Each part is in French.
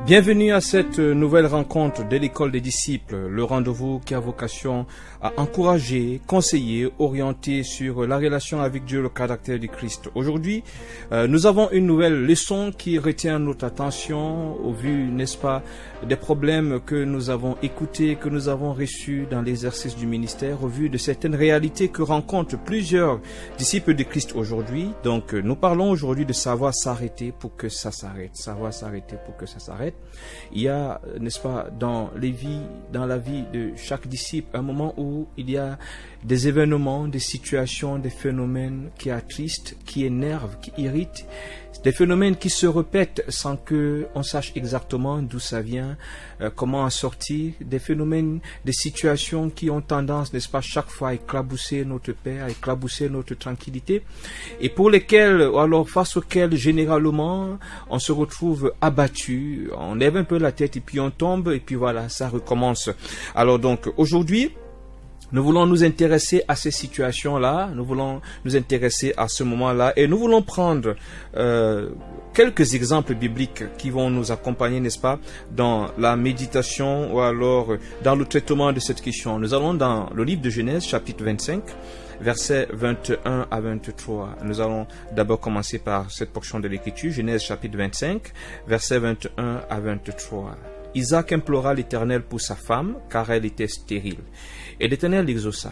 Bienvenue à cette nouvelle rencontre de l'école des disciples, le rendez-vous qui a vocation à encourager, conseiller, orienter sur la relation avec Dieu, le caractère du Christ. Aujourd'hui, nous avons une nouvelle leçon qui retient notre attention au vu, n'est-ce pas, des problèmes que nous avons écoutés, que nous avons reçus dans l'exercice du ministère, au vu de certaines réalités que rencontrent plusieurs disciples de Christ aujourd'hui. Donc, nous parlons aujourd'hui de savoir s'arrêter pour que ça s'arrête, savoir s'arrêter pour que ça s'arrête. Il y a, n'est-ce pas, dans la vie de chaque disciple, un moment où il y a des événements, des situations, des phénomènes qui attristent, qui énervent, qui irritent, des phénomènes qui se répètent sans que on sache exactement d'où ça vient, comment en sortir, des phénomènes, des situations qui ont tendance, n'est-ce pas, chaque fois à éclabousser notre paix, à éclabousser notre tranquillité, et pour lesquels, alors face auxquels généralement on se retrouve abattu, on lève un peu la tête et puis on tombe et puis voilà, ça recommence. Alors donc aujourd'hui, nous voulons nous intéresser à ces situations-là, nous voulons nous intéresser à ce moment-là et nous voulons prendre quelques exemples bibliques qui vont nous accompagner, n'est-ce pas, dans la méditation ou alors dans le traitement de cette question. Nous allons dans le livre de Genèse, chapitre 25, versets 21 à 23. Nous allons d'abord commencer par cette portion de l'Écriture, Genèse, chapitre 25, versets 21 à 23. Isaac implora l'Éternel pour sa femme, car elle était stérile. Et l'Éternel l'exauça.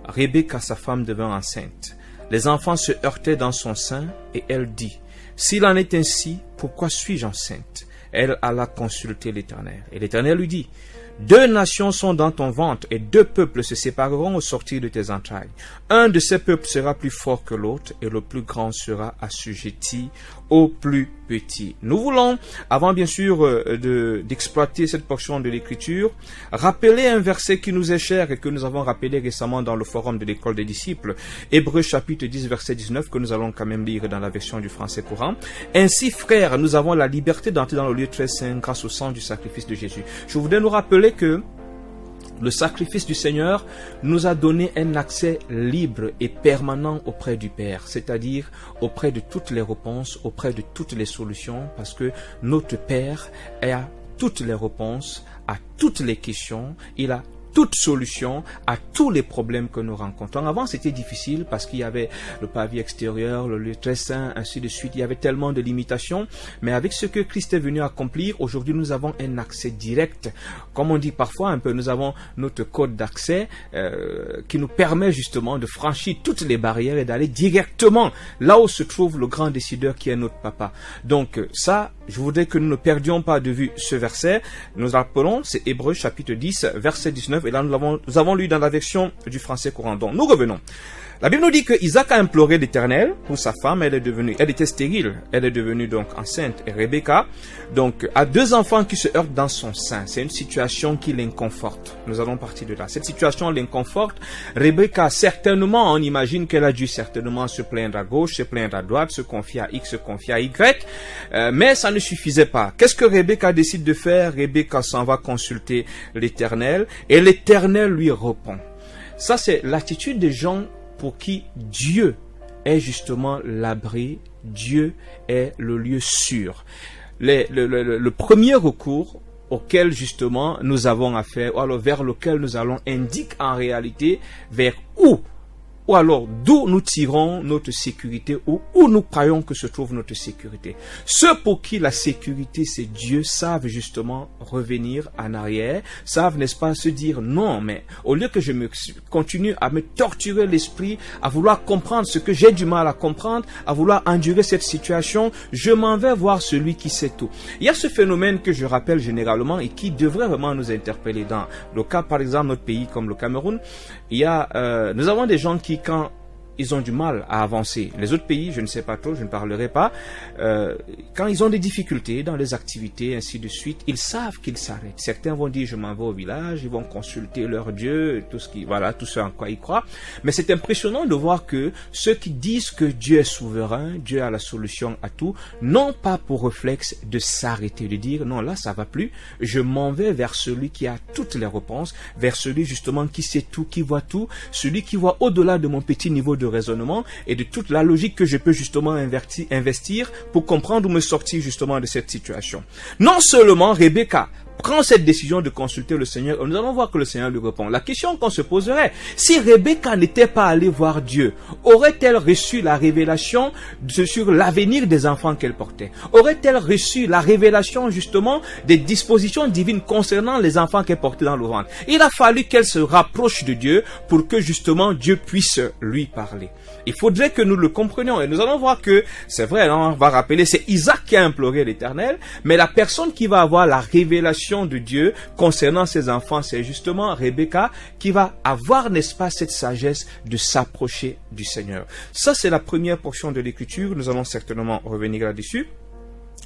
Rebecca, sa femme, devint enceinte. Les enfants se heurtaient dans son sein, et elle dit, « S'il en est ainsi, pourquoi suis-je enceinte ?» Elle alla consulter l'Éternel. Et l'Éternel lui dit, « 2 nations sont dans ton ventre, et 2 peuples se sépareront au sortir de tes entrailles. Un de ces peuples sera plus fort que l'autre, et le plus grand sera assujetti au plus petit. » Nous voulons, avant bien sûr d'exploiter cette portion de l'Écriture, rappeler un verset qui nous est cher et que nous avons rappelé récemment dans le forum de l'école des disciples, Hébreux chapitre 10 verset 19, que nous allons quand même lire dans la version du français courant. « Ainsi, frères, nous avons la liberté d'entrer dans le lieu très saint grâce au sang du sacrifice de Jésus. » Je voudrais nous rappeler que le sacrifice du Seigneur nous a donné un accès libre et permanent auprès du Père, c'est-à-dire auprès de toutes les réponses, auprès de toutes les solutions, parce que notre Père a toutes les réponses à toutes les questions, il a toute solution à tous les problèmes que nous rencontrons. Avant, c'était difficile parce qu'il y avait le pavé extérieur, le lieu très saint, ainsi de suite. Il y avait tellement de limitations. Mais avec ce que Christ est venu accomplir, aujourd'hui, nous avons un accès direct. Comme on dit parfois un peu, nous avons notre code d'accès qui nous permet justement de franchir toutes les barrières et d'aller directement là où se trouve le grand décideur qui est notre papa. Donc ça, je voudrais que nous ne perdions pas de vue ce verset. Nous rappelons, c'est Hébreux chapitre 10, verset 19. Et là, nous avons lu dans la version du français courant. Donc, nous revenons. La Bible nous dit que Isaac a imploré l'Éternel pour sa femme. Elle était stérile. Elle est devenue donc enceinte. Et Rebecca, donc, a 2 enfants qui se heurtent dans son sein. C'est une situation qui l'inconforte. Nous allons partir de là. Cette situation l'inconforte. Rebecca, certainement, on imagine qu'elle a dû certainement se plaindre à gauche, se plaindre à droite, se confier à X, se confier à Y. Mais ça ne suffisait pas. Qu'est-ce que Rebecca décide de faire? Rebecca s'en va consulter l'Éternel. Et l'Éternel lui répond. Ça, c'est l'attitude des gens pour qui Dieu est justement l'abri, Dieu est le lieu sûr. Le premier recours auquel justement nous avons affaire, ou alors vers lequel nous allons, indique en réalité vers ou alors d'où nous tirons notre sécurité ou où nous croyons que se trouve notre sécurité. Ceux pour qui la sécurité c'est Dieu savent justement revenir en arrière, savent, n'est-ce pas, se dire non, mais au lieu que je continue à me torturer l'esprit, à vouloir comprendre ce que j'ai du mal à comprendre, à vouloir endurer cette situation, je m'en vais voir celui qui sait tout. Il y a ce phénomène que je rappelle généralement et qui devrait vraiment nous interpeller. Dans le cas, par exemple, notre pays comme le Cameroun, il y a, nous avons des gens qui, quand ils ont du mal à avancer. Les autres pays, je ne sais pas trop, je ne parlerai pas. Quand ils ont des difficultés dans les activités, ainsi de suite, ils savent qu'ils s'arrêtent. Certains vont dire, je m'en vais au village, ils vont consulter leur Dieu, tout ce en quoi ils croient. Mais c'est impressionnant de voir que ceux qui disent que Dieu est souverain, Dieu a la solution à tout, n'ont pas pour réflexe de s'arrêter, de dire, non, là, ça va plus, je m'en vais vers celui qui a toutes les réponses, vers celui justement qui sait tout, qui voit tout, celui qui voit au-delà de mon petit niveau de de raisonnement et de toute la logique que je peux justement investir pour comprendre ou me sortir justement de cette situation. Non seulement Rebecca prend cette décision de consulter le Seigneur, nous allons voir que le Seigneur lui répond. La question qu'on se poserait, si Rebecca n'était pas allée voir Dieu, aurait-elle reçu la révélation sur l'avenir des enfants qu'elle portait? Aurait-elle reçu la révélation justement des dispositions divines concernant les enfants qu'elle portait dans le ventre? Il a fallu qu'elle se rapproche de Dieu pour que justement Dieu puisse lui parler. Il faudrait que nous le comprenions et nous allons voir que, c'est vrai, on va rappeler, c'est Isaac qui a imploré l'Éternel, mais la personne qui va avoir la révélation de Dieu concernant ses enfants, c'est justement Rebecca qui va avoir, n'est-ce pas, cette sagesse de s'approcher du Seigneur. Ça, c'est la première portion de l'Écriture, nous allons certainement revenir là-dessus.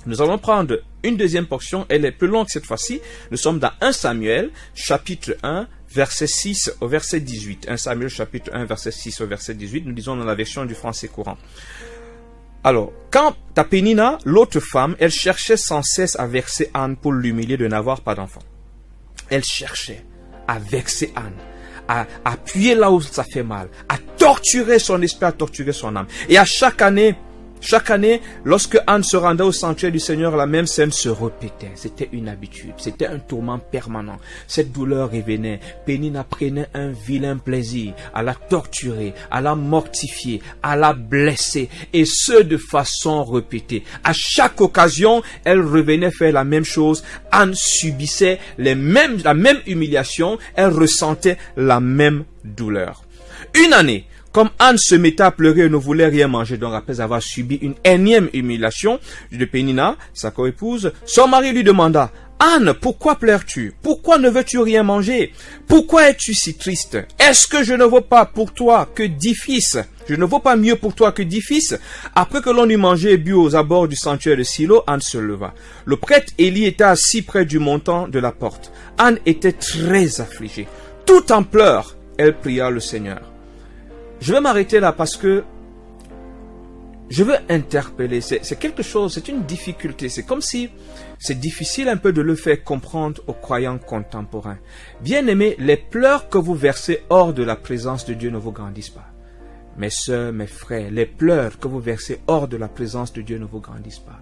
Nous allons prendre une deuxième portion, elle est plus longue cette fois-ci. Nous sommes dans 1 Samuel, chapitre 1, verset 6 au verset 18. 1 Samuel, chapitre 1, verset 6 au verset 18. Nous lisons dans la version du français courant. Alors, quand Pénina, l'autre femme, elle cherchait sans cesse à vexer Anne pour l'humilier de n'avoir pas d'enfant. Elle cherchait à vexer Anne, à appuyer là où ça fait mal, à torturer son esprit, à torturer son âme. Et à chaque année, lorsque Anne se rendait au sanctuaire du Seigneur, la même scène se répétait. C'était une habitude, c'était un tourment permanent. Cette douleur revenait. Pénina prenait un vilain plaisir à la torturer, à la mortifier, à la blesser, et ce de façon répétée. À chaque occasion, elle revenait faire la même chose. Anne subissait la même humiliation, elle ressentait la même douleur. Une année, comme Anne se mettait à pleurer et ne voulait rien manger, donc après avoir subi une énième humiliation de Pénina, sa co-épouse, son mari lui demanda, « Anne, pourquoi pleures-tu? Pourquoi ne veux-tu rien manger? Pourquoi es-tu si triste? Est-ce que je ne vaux pas pour toi que 10 fils? Je ne vaux pas mieux pour toi que 10 fils? » Après que l'on eut mangé et bu aux abords du sanctuaire de Silo, Anne se leva. Le prêtre Élie était assis près du montant de la porte. Anne était très affligée. Tout en pleurs, elle pria le Seigneur. Je vais m'arrêter là parce que je veux interpeller. C'est quelque chose, c'est une difficulté. C'est comme si c'est difficile un peu de le faire comprendre aux croyants contemporains. Bien-aimés, les pleurs que vous versez hors de la présence de Dieu ne vous grandissent pas. Mes sœurs, mes frères, les pleurs que vous versez hors de la présence de Dieu ne vous grandissent pas.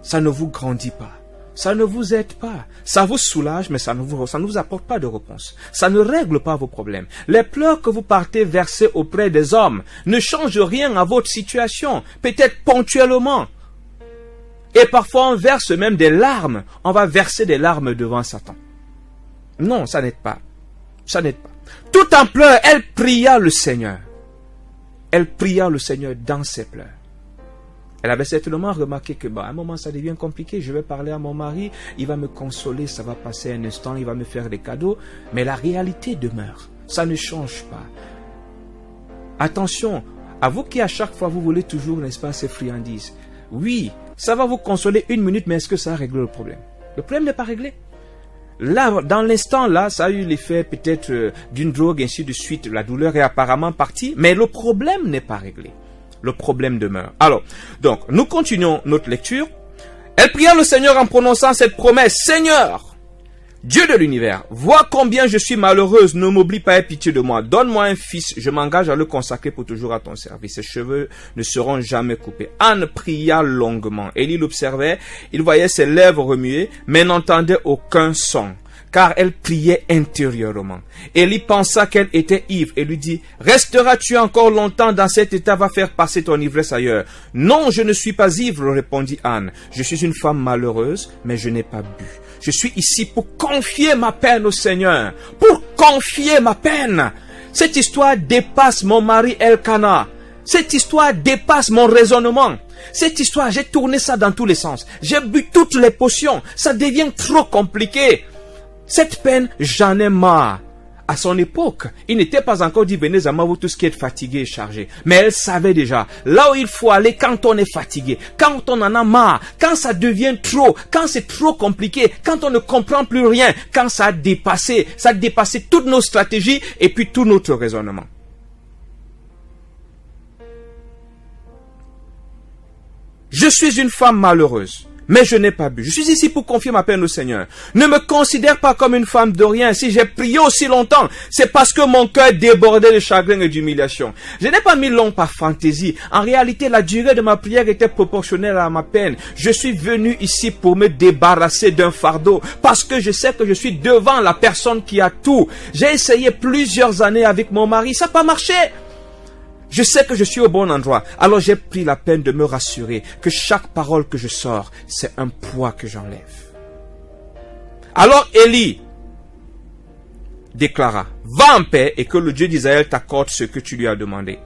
Ça ne vous grandit pas. Ça ne vous aide pas. Ça vous soulage, mais ça ne vous apporte pas de réponse. Ça ne règle pas vos problèmes. Les pleurs que vous partez verser auprès des hommes ne changent rien à votre situation. Peut-être ponctuellement. Et parfois on verse même des larmes. On va verser des larmes devant Satan. Non, ça n'aide pas. Ça n'aide pas. Tout en pleurs, elle pria le Seigneur. Elle pria le Seigneur dans ses pleurs. Elle avait certainement remarqué que, à un moment, ça devient compliqué. Je vais parler à mon mari, il va me consoler, ça va passer un instant, il va me faire des cadeaux. Mais la réalité demeure. Ça ne change pas. Attention, à vous qui à chaque fois, vous voulez toujours, n'est-ce pas, ces friandises. Oui, ça va vous consoler une minute, mais est-ce que ça règle le problème? Le problème n'est pas réglé. Là, dans l'instant, là, ça a eu l'effet peut-être d'une drogue, ainsi de suite. La douleur est apparemment partie, mais le problème n'est pas réglé. Le problème demeure. Alors, donc, nous continuons notre lecture. Elle pria le Seigneur en prononçant cette promesse. Seigneur, Dieu de l'univers, vois combien je suis malheureuse, ne m'oublie pas, aie pitié de moi. Donne-moi un fils, je m'engage à le consacrer pour toujours à ton service. Ses cheveux ne seront jamais coupés. Anne pria longuement. Élie l'observait, il voyait ses lèvres remuer, mais n'entendait aucun son, car elle priait intérieurement. Élie pensa qu'elle était ivre et lui dit, « Resteras-tu encore longtemps dans cet état, va faire passer ton ivresse ailleurs. »« Non, je ne suis pas ivre, répondit Anne. Je suis une femme malheureuse, mais je n'ai pas bu. Je suis ici pour confier ma peine au Seigneur. Pour confier ma peine. Cette histoire dépasse mon mari Elkana. Cette histoire dépasse mon raisonnement. Cette histoire, j'ai tourné ça dans tous les sens. J'ai bu toutes les potions. Ça devient trop compliqué. Cette peine, j'en ai marre. À son époque, il n'était pas encore dit, venez à moi, vous tous qui êtes fatigués et chargés. Mais elle savait déjà, là où il faut aller quand on est fatigué, quand on en a marre, quand ça devient trop, quand c'est trop compliqué, quand on ne comprend plus rien, quand ça a dépassé toutes nos stratégies et puis tout notre raisonnement. Je suis une femme malheureuse, mais je n'ai pas bu. Je suis ici pour confier ma peine au Seigneur. Ne me considère pas comme une femme de rien. Si j'ai prié aussi longtemps, c'est parce que mon cœur débordait de chagrin et d'humiliation. Je n'ai pas mis long par fantaisie. En réalité, la durée de ma prière était proportionnelle à ma peine. Je suis venu ici pour me débarrasser d'un fardeau, parce que je sais que je suis devant la personne qui a tout. J'ai essayé plusieurs années avec mon mari, ça n'a pas marché. Je sais que je suis au bon endroit. Alors j'ai pris la peine de me rassurer que chaque parole que je sors, c'est un poids que j'enlève. Alors Élie déclara, va en paix et que le Dieu d'Israël t'accorde ce que tu lui as demandé.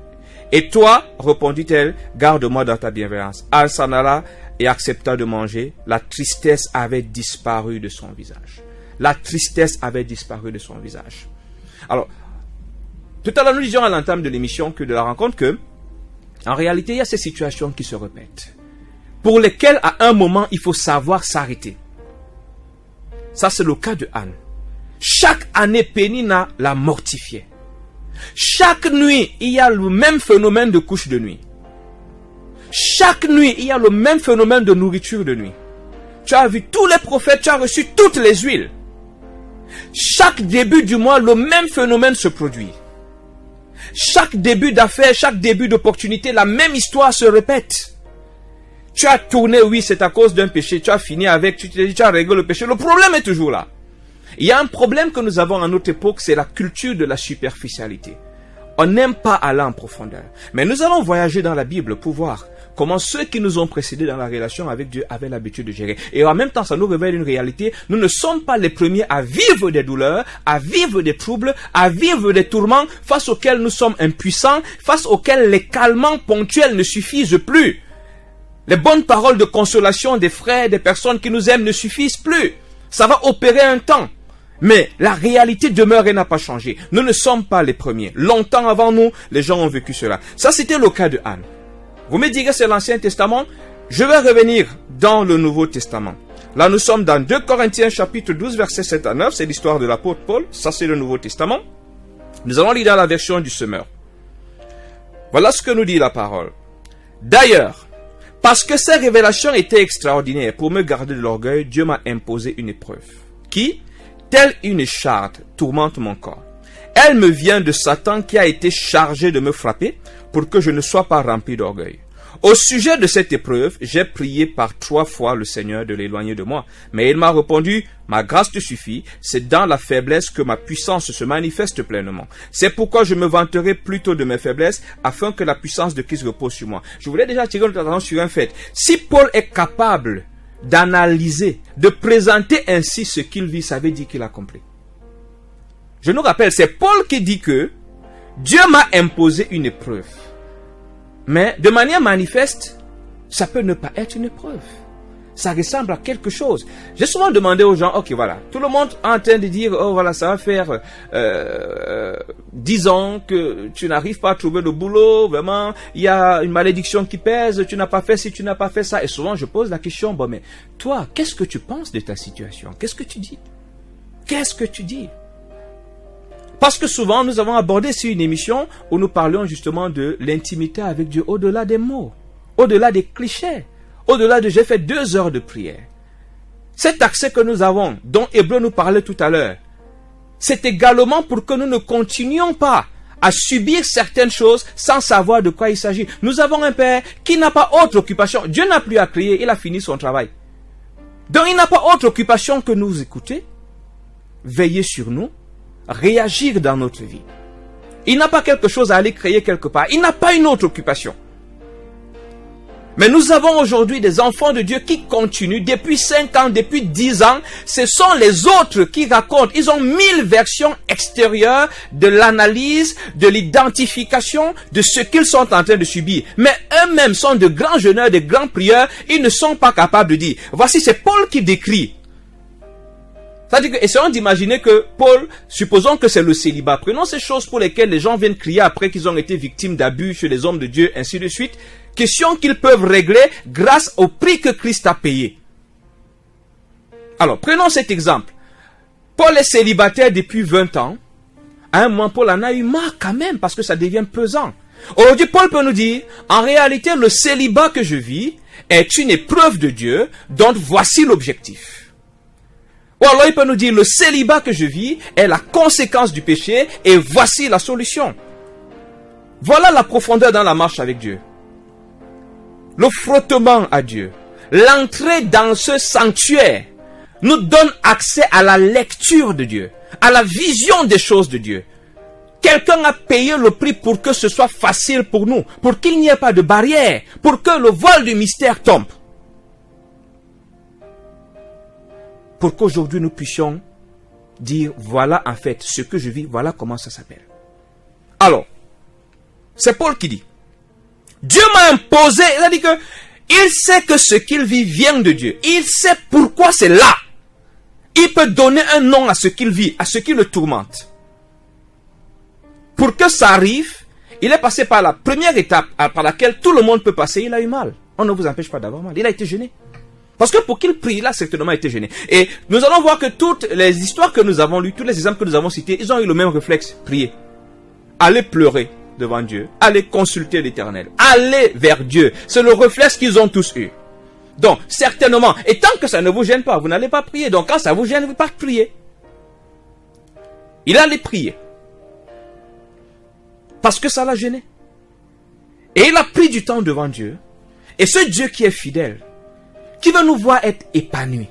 Et toi, répondit-elle, garde-moi dans ta bienveillance. Elle s'en alla et accepta de manger. La tristesse avait disparu de son visage. La tristesse avait disparu de son visage. Alors, tout à l'heure, nous disions à l'entame de l'émission que de la rencontre que, en réalité, il y a ces situations qui se répètent, pour lesquelles, à un moment, il faut savoir s'arrêter. Ça, c'est le cas de Anne. Chaque année, Pénina l'a mortifiée. Chaque nuit, il y a le même phénomène de couche de nuit. Chaque nuit, il y a le même phénomène de nourriture de nuit. Tu as vu tous les prophètes, tu as reçu toutes les huiles. Chaque début du mois, le même phénomène se produit. Chaque début d'affaires, chaque début d'opportunité, la même histoire se répète. Tu as tourné, oui, c'est à cause d'un péché, tu as fini avec, tu as réglé le péché, le problème est toujours là. Il y a un problème que nous avons à notre époque, c'est la culture de la superficialité. On n'aime pas aller en profondeur. Mais nous allons voyager dans la Bible pour voir comment ceux qui nous ont précédés dans la relation avec Dieu avaient l'habitude de gérer. Et en même temps, ça nous révèle une réalité. Nous ne sommes pas les premiers à vivre des douleurs, à vivre des troubles, à vivre des tourments face auxquels nous sommes impuissants, face auxquels les calmants ponctuels ne suffisent plus. Les bonnes paroles de consolation des frères, des personnes qui nous aiment ne suffisent plus. Ça va opérer un temps. Mais la réalité demeure et n'a pas changé. Nous ne sommes pas les premiers. Longtemps avant nous, les gens ont vécu cela. Ça, c'était le cas de Anne. Vous me direz c'est l'Ancien Testament. Je vais revenir dans le Nouveau Testament. Là, nous sommes dans 2 Corinthiens chapitre 12, versets 7 à 9. C'est l'histoire de l'apôtre Paul. Ça, c'est le Nouveau Testament. Nous allons lire dans la version du semeur. Voilà ce que nous dit la parole. D'ailleurs, parce que ces révélations étaient extraordinaires pour me garder de l'orgueil, Dieu m'a imposé une épreuve qui, telle une écharpe, tourmente mon corps. Elle me vient de Satan qui a été chargé de me frapper pour que je ne sois pas rempli d'orgueil. Au sujet de cette épreuve, j'ai prié par 3 fois le Seigneur de l'éloigner de moi. Mais il m'a répondu, ma grâce te suffit, c'est dans la faiblesse que ma puissance se manifeste pleinement. C'est pourquoi je me vanterai plutôt de mes faiblesses, afin que la puissance de Christ repose sur moi. Je voulais déjà attirer notre attention sur un fait. Si Paul est capable d'analyser, de présenter ainsi ce qu'il vit, ça veut dire qu'il a accompli. Je nous rappelle, c'est Paul qui dit que Dieu m'a imposé une épreuve. Mais de manière manifeste, ça peut ne pas être une épreuve. Ça ressemble à quelque chose. J'ai souvent demandé aux gens, ok voilà, tout le monde est en train de dire, oh voilà, ça va faire 10 ans que tu n'arrives pas à trouver le boulot, vraiment, il y a une malédiction qui pèse, tu n'as pas fait ci, tu n'as pas fait ça. Et souvent je pose la question, bon mais toi, qu'est-ce que tu penses de ta situation? Qu'est-ce que tu dis? Qu'est-ce que tu dis? Parce que souvent, nous avons abordé sur une émission où nous parlions justement de l'intimité avec Dieu, au-delà des mots, au-delà des clichés, au-delà de « j'ai fait 2 heures de prière ». Cet accès que nous avons, dont Hébreu nous parlait tout à l'heure, c'est également pour que nous ne continuions pas à subir certaines choses sans savoir de quoi il s'agit. Nous avons un Père qui n'a pas autre occupation. Dieu n'a plus à crier, il a fini son travail. Donc il n'a pas autre occupation que nous écouter, veiller sur nous, réagir dans notre vie. Il n'a pas quelque chose à aller créer quelque part. Il n'a pas une autre occupation. Mais nous avons aujourd'hui des enfants de Dieu qui continuent depuis 5 ans, depuis 10 ans. Ce sont les autres qui racontent. Ils ont 1000 versions extérieures de l'analyse, de l'identification de ce qu'ils sont en train de subir. Mais eux-mêmes sont de grands jeûneurs, de grands prieurs. Ils ne sont pas capables de dire. Voici, c'est Paul qui décrit. C'est-à-dire que, essayons d'imaginer que Paul, supposons que c'est le célibat. Prenons ces choses pour lesquelles les gens viennent crier après qu'ils ont été victimes d'abus chez les hommes de Dieu, ainsi de suite. Questions qu'ils peuvent régler grâce au prix que Christ a payé. Alors, prenons cet exemple. Paul est célibataire depuis 20 ans. À un moment, Paul en a eu marre quand même parce que ça devient pesant. Aujourd'hui, Paul peut nous dire, en réalité, le célibat que je vis est une épreuve de Dieu, donc voici l'objectif. Ou alors il peut nous dire, le célibat que je vis est la conséquence du péché et voici la solution. Voilà la profondeur dans la marche avec Dieu. Le frottement à Dieu, l'entrée dans ce sanctuaire nous donne accès à la lecture de Dieu, à la vision des choses de Dieu. Quelqu'un a payé le prix pour que ce soit facile pour nous, pour qu'il n'y ait pas de barrière, pour que le voile du mystère tombe. Pour qu'aujourd'hui nous puissions dire, voilà en fait ce que je vis, voilà comment ça s'appelle. Alors, c'est Paul qui dit, Dieu m'a imposé, c'est-à-dire que il sait que ce qu'il vit vient de Dieu. Il sait pourquoi c'est là. Il peut donner un nom à ce qu'il vit, à ce qui le tourmente. Pour que ça arrive, il est passé par la première étape par laquelle tout le monde peut passer. Il a eu mal. On ne vous empêche pas d'avoir mal. Il a été gêné. Parce que pour qu'il prie, il a certainement été gêné. Et nous allons voir que toutes les histoires que nous avons lues, tous les exemples que nous avons cités, ils ont eu le même réflexe. Prier. Aller pleurer devant Dieu. Aller consulter l'Éternel. Aller vers Dieu. C'est le réflexe qu'ils ont tous eu. Donc, certainement, et tant que ça ne vous gêne pas, vous n'allez pas prier. Donc, quand ça vous gêne, vous ne pouvez pas prier. Il allait prier. Parce que ça l'a gêné. Et il a pris du temps devant Dieu. Et ce Dieu qui est fidèle, qui veut nous voir être épanouis.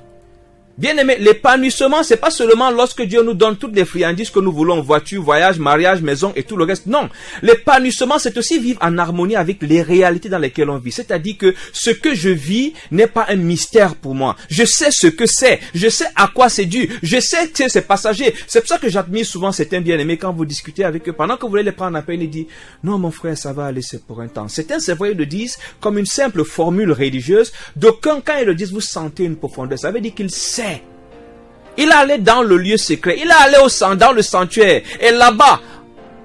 Bien aimé, l'épanouissement, c'est pas seulement lorsque Dieu nous donne toutes les friandises que nous voulons, voiture, voyage, mariage, maison et tout le reste. Non. L'épanouissement, c'est aussi vivre en harmonie avec les réalités dans lesquelles on vit. C'est-à-dire que ce que je vis n'est pas un mystère pour moi. Je sais ce que c'est. Je sais à quoi c'est dû. Je sais que c'est passager. C'est pour ça que j'admire souvent certains bien-aimés quand vous discutez avec eux. Pendant que vous voulez les prendre en peine, ils disent, non, mon frère, ça va aller, c'est pour un temps. Certains, c'est vrai, ils le disent comme une simple formule religieuse. D'aucuns, quand ils le disent, vous sentez une profondeur. Ça veut dire qu'ils savent. Il allait dans le lieu secret, il est allé dans le sanctuaire, et là-bas,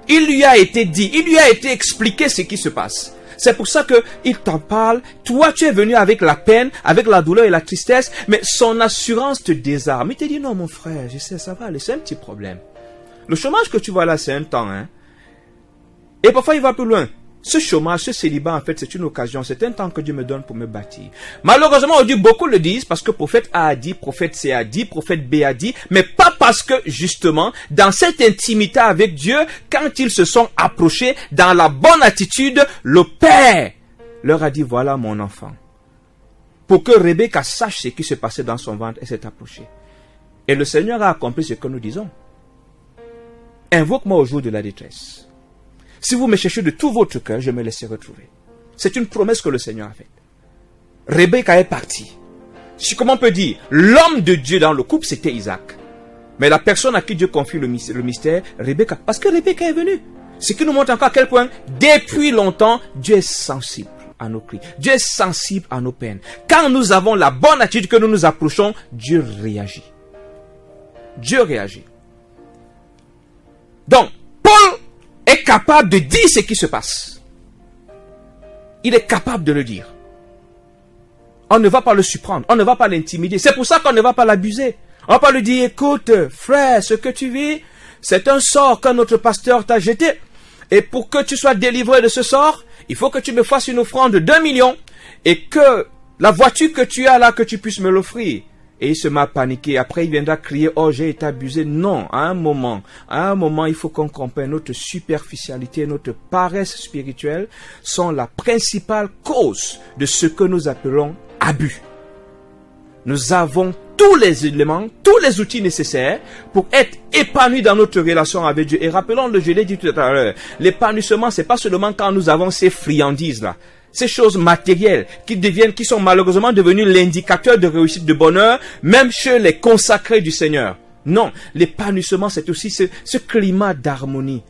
il lui a été dit, il lui a été expliqué ce qui se passe. C'est pour ça qu'il t'en parle, toi tu es venu avec la peine, avec la douleur et la tristesse, mais son assurance te désarme. Il te dit, non mon frère, je sais, ça va aller, c'est un petit problème. Le chômage que tu vois là, c'est un temps, hein. Et parfois il va plus loin. Ce chômage, ce célibat, en fait, c'est une occasion, c'est un temps que Dieu me donne pour me bâtir. Malheureusement, aujourd'hui, beaucoup le disent parce que prophète A a dit, prophète C a dit, prophète B a dit, mais pas parce que, justement, dans cette intimité avec Dieu, quand ils se sont approchés, dans la bonne attitude, le Père leur a dit, voilà mon enfant. Pour que Rebecca sache ce qui se passait dans son ventre, elle s'est approchée. Et le Seigneur a accompli ce que nous disons. Invoque-moi au jour de la détresse. Si vous me cherchez de tout votre cœur, je me laisserai retrouver. C'est une promesse que le Seigneur a faite. Rebecca est partie. Comment on peut dire, l'homme de Dieu dans le couple, c'était Isaac. Mais la personne à qui Dieu confie le mystère, Rebecca, parce que Rebecca est venue. Ce qui nous montre encore à quel point, depuis longtemps, Dieu est sensible à nos cris. Dieu est sensible à nos peines. Quand nous avons la bonne attitude que nous nous approchons, Dieu réagit. Dieu réagit. Donc, Paul est capable de dire ce qui se passe. Il est capable de le dire. On ne va pas le surprendre, on ne va pas l'intimider. C'est pour ça qu'on ne va pas l'abuser. On va pas lui dire, écoute, frère, ce que tu vis, c'est un sort que notre pasteur t'a jeté. Et pour que tu sois délivré de ce sort, il faut que tu me fasses une offrande de 2 millions et que la voiture que tu as là, que tu puisses me l'offrir. Et il se met à paniquer. Après, il viendra crier, oh, j'ai été abusé. Non, à un moment, il faut qu'on comprenne notre superficialité, notre paresse spirituelle sont la principale cause de ce que nous appelons abus. Nous avons tous les éléments, tous les outils nécessaires pour être épanouis dans notre relation avec Dieu. Et rappelons-le, je l'ai dit tout à l'heure, l'épanouissement, c'est pas seulement quand nous avons ces friandises-là. Ces choses matérielles qui sont malheureusement devenues l'indicateur de réussite, de bonheur, même chez les consacrés du Seigneur. Non, l'épanouissement, c'est aussi ce climat d'harmonie.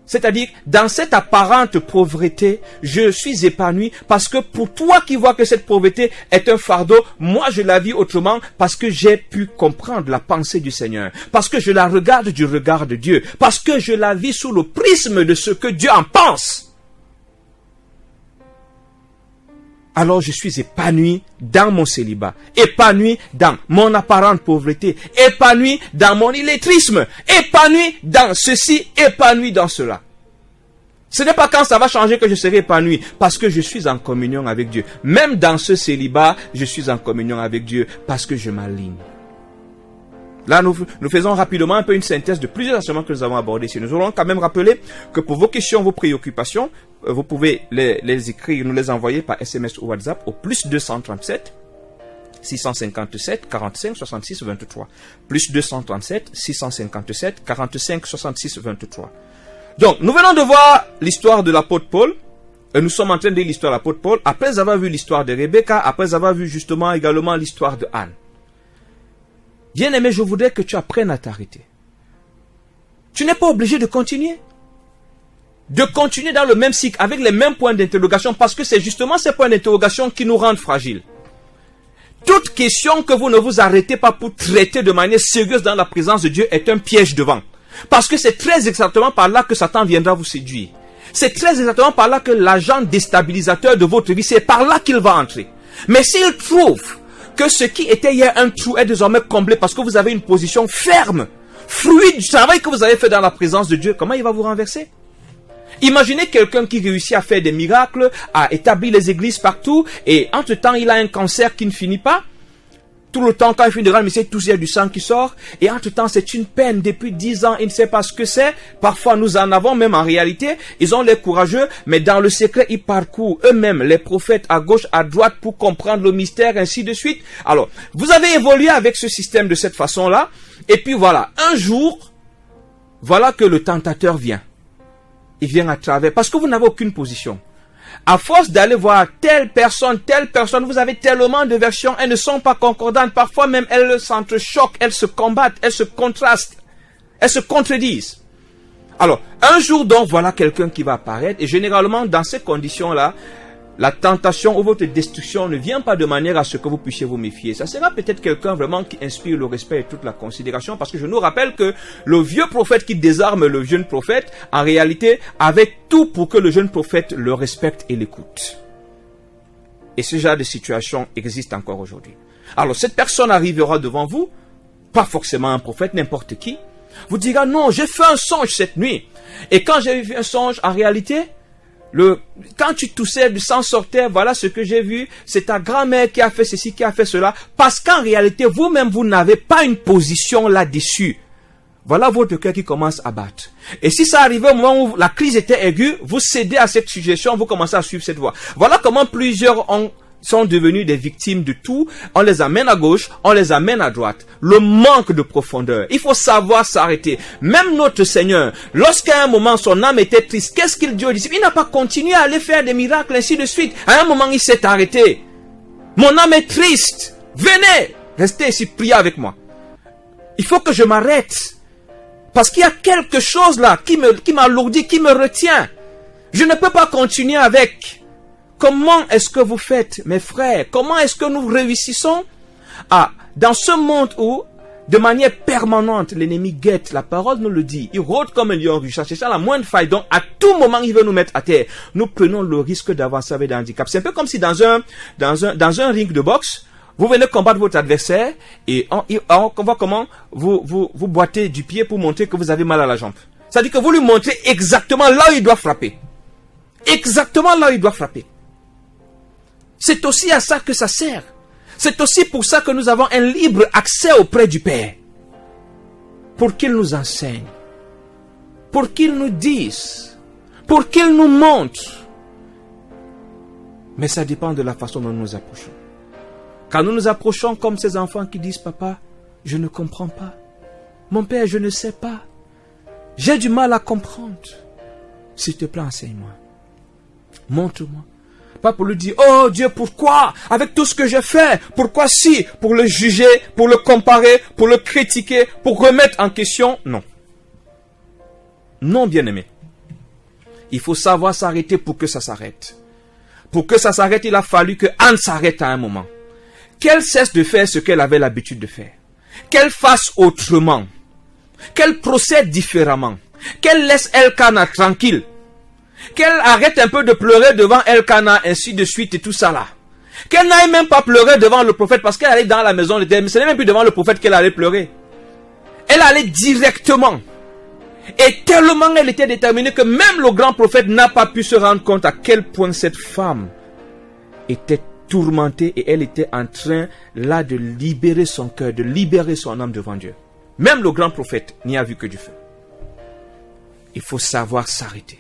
C'est-à-dire, dans cette apparente pauvreté, je suis épanoui parce que pour toi qui vois que cette pauvreté est un fardeau, moi je la vis autrement parce que j'ai pu comprendre la pensée du Seigneur. Parce que je la regarde du regard de Dieu. Parce que je la vis sous le prisme de ce que Dieu en pense. Alors je suis épanoui dans mon célibat, épanoui dans mon apparente pauvreté, épanoui dans mon illettrisme, épanoui dans ceci, épanoui dans cela. Ce n'est pas quand ça va changer que je serai épanoui, parce que je suis en communion avec Dieu. Même dans ce célibat, je suis en communion avec Dieu parce que je m'aligne. Là, nous faisons rapidement un peu une synthèse de plusieurs enseignements que nous avons abordés ici. Nous allons quand même rappeler que pour vos questions, vos préoccupations, vous pouvez les écrire, nous les envoyer par SMS ou WhatsApp au plus 237 657 45 66 23. Plus 237 657 45 66 23. Donc, nous venons de voir l'histoire de l'apôtre Paul. Et nous sommes en train de lire l'histoire de l'apôtre Paul. Après avoir vu l'histoire de Rebecca, après avoir vu justement également l'histoire de Anne. Bien-aimé, je voudrais que tu apprennes à t'arrêter. Tu n'es pas obligé de continuer. De continuer dans le même cycle, avec les mêmes points d'interrogation, parce que c'est justement ces points d'interrogation qui nous rendent fragiles. Toute question que vous ne vous arrêtez pas pour traiter de manière sérieuse dans la présence de Dieu est un piège devant. Parce que c'est très exactement par là que Satan viendra vous séduire. C'est très exactement par là que l'agent déstabilisateur de votre vie, c'est par là qu'il va entrer. Mais s'il trouve que ce qui était hier un trou est désormais comblé parce que vous avez une position ferme, fruit du travail que vous avez fait dans la présence de Dieu, comment il va vous renverser? Imaginez quelqu'un qui réussit à faire des miracles, à établir les églises partout, et entre-temps, il a un cancer qui ne finit pas. Tout le temps, quand il finit de rendre, il y a du sang qui sort. Et entre-temps, c'est une peine. Depuis 10 ans, il ne sait pas ce que c'est. Parfois, nous en avons même en réalité. Ils ont l'air courageux, mais dans le secret, ils parcourent eux-mêmes les prophètes à gauche, à droite pour comprendre le mystère, ainsi de suite. Alors, vous avez évolué avec ce système de cette façon-là. Et puis voilà, un jour, voilà que le tentateur vient. Il vient à travers, parce que vous n'avez aucune position. À force d'aller voir telle personne, vous avez tellement de versions, elles ne sont pas concordantes. Parfois même, elles s'entrechoquent, elles se combattent, elles se contrastent, elles se contredisent. Alors, un jour donc, voilà quelqu'un qui va apparaître. Et généralement, dans ces conditions-là, la tentation ou votre destruction ne vient pas de manière à ce que vous puissiez vous méfier. Ça sera peut-être quelqu'un vraiment qui inspire le respect et toute la considération, parce que je nous rappelle que le vieux prophète qui désarme le jeune prophète, en réalité, avait tout pour que le jeune prophète le respecte et l'écoute. Et ce genre de situation existe encore aujourd'hui. Alors, cette personne arrivera devant vous, pas forcément un prophète, n'importe qui, vous dira, non, j'ai fait un songe cette nuit. Et quand j'ai vu un songe, en réalité, quand tu toussais, du sang sortait, voilà ce que j'ai vu, c'est ta grand-mère qui a fait ceci, qui a fait cela, parce qu'en réalité, vous-même, vous n'avez pas une position là-dessus. Voilà votre cœur qui commence à battre. Et si ça arrivait au moment où la crise était aiguë, vous cédez à cette suggestion, vous commencez à suivre cette voie. Voilà comment plusieurs sont devenus des victimes de tout. On les amène à gauche, on les amène à droite. Le manque de profondeur. Il faut savoir s'arrêter. Même notre Seigneur, lorsqu'à un moment son âme était triste, qu'est-ce qu'il dit aux disciples? Il n'a pas continué à aller faire des miracles, ainsi de suite. À un moment, il s'est arrêté. Mon âme est triste. Venez, restez ici, priez avec moi. Il faut que je m'arrête. Parce qu'il y a quelque chose là qui m'alourdit, qui me retient. Je ne peux pas continuer avec. Comment est-ce que vous faites, mes frères? Comment est-ce que nous réussissons dans ce monde où, de manière permanente, l'ennemi guette, la parole nous le dit, il rôde comme un lion rugiard, c'est ça la moindre faille, donc à tout moment il veut nous mettre à terre. Nous prenons le risque d'avancer avec des handicaps. C'est un peu comme si dans un ring de boxe, vous venez combattre votre adversaire et on voit comment vous boitez du pied pour montrer que vous avez mal à la jambe. C'est-à-dire que vous lui montrez exactement là où il doit frapper. Exactement là où il doit frapper. C'est aussi à ça que ça sert. C'est aussi pour ça que nous avons un libre accès auprès du Père. Pour qu'il nous enseigne. Pour qu'il nous dise. Pour qu'il nous montre. Mais ça dépend de la façon dont nous nous approchons. Quand nous nous approchons comme ces enfants qui disent, papa, je ne comprends pas. Mon père, je ne sais pas. J'ai du mal à comprendre. S'il te plaît, enseigne-moi. Montre-moi. Pas pour lui dire, oh Dieu, pourquoi? Avec tout ce que j'ai fait, pourquoi si? Pour le juger, pour le comparer, pour le critiquer, pour remettre en question? Non. Non, bien-aimé. Il faut savoir s'arrêter pour que ça s'arrête. Pour que ça s'arrête, il a fallu que Anne s'arrête à un moment. Qu'elle cesse de faire ce qu'elle avait l'habitude de faire. Qu'elle fasse autrement. Qu'elle procède différemment. Qu'elle laisse Elkana tranquille. Qu'elle arrête un peu de pleurer devant Elkana, ainsi de suite et tout ça là. Qu'elle n'aille même pas pleurer devant le prophète parce qu'elle allait dans la maison de Dieu. Mais ce n'est même plus devant le prophète qu'elle allait pleurer. Elle allait directement. Et tellement elle était déterminée que même le grand prophète n'a pas pu se rendre compte à quel point cette femme était tourmentée et elle était en train là de libérer son cœur, de libérer son âme devant Dieu. Même le grand prophète n'y a vu que du feu. Il faut savoir s'arrêter.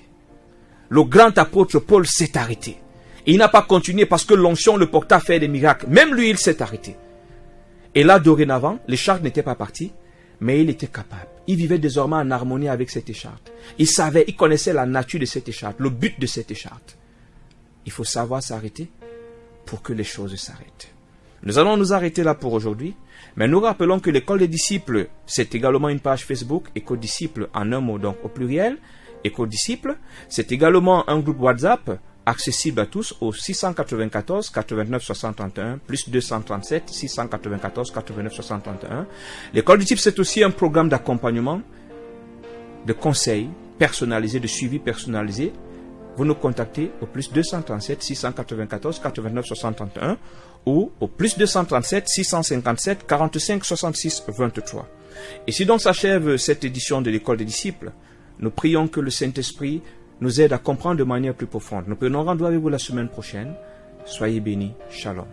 Le grand apôtre Paul s'est arrêté. Et il n'a pas continué parce que l'onction le porta à faire des miracles. Même lui, il s'est arrêté. Et là, dorénavant, l'écharpe n'était pas partie, mais il était capable. Il vivait désormais en harmonie avec cette écharpe. Il savait, il connaissait la nature de cette écharpe, le but de cette écharpe. Il faut savoir s'arrêter pour que les choses s'arrêtent. Nous allons nous arrêter là pour aujourd'hui, mais nous rappelons que l'école des disciples, c'est également une page Facebook, École Disciples en un mot, donc au pluriel, École Disciples. C'est également un groupe WhatsApp accessible à tous au 694 89 631 plus 237 694 89 631. L'école du type, c'est aussi un programme d'accompagnement, de conseils personnalisés, de suivi personnalisé. Vous nous contactez au plus 237 694 89 631 ou au plus 237 657 45 66 23. Et si donc s'achève cette édition de l'école des disciples, nous prions que le Saint-Esprit nous aide à comprendre de manière plus profonde. Nous prenons rendez-vous avec vous la semaine prochaine. Soyez bénis. Shalom.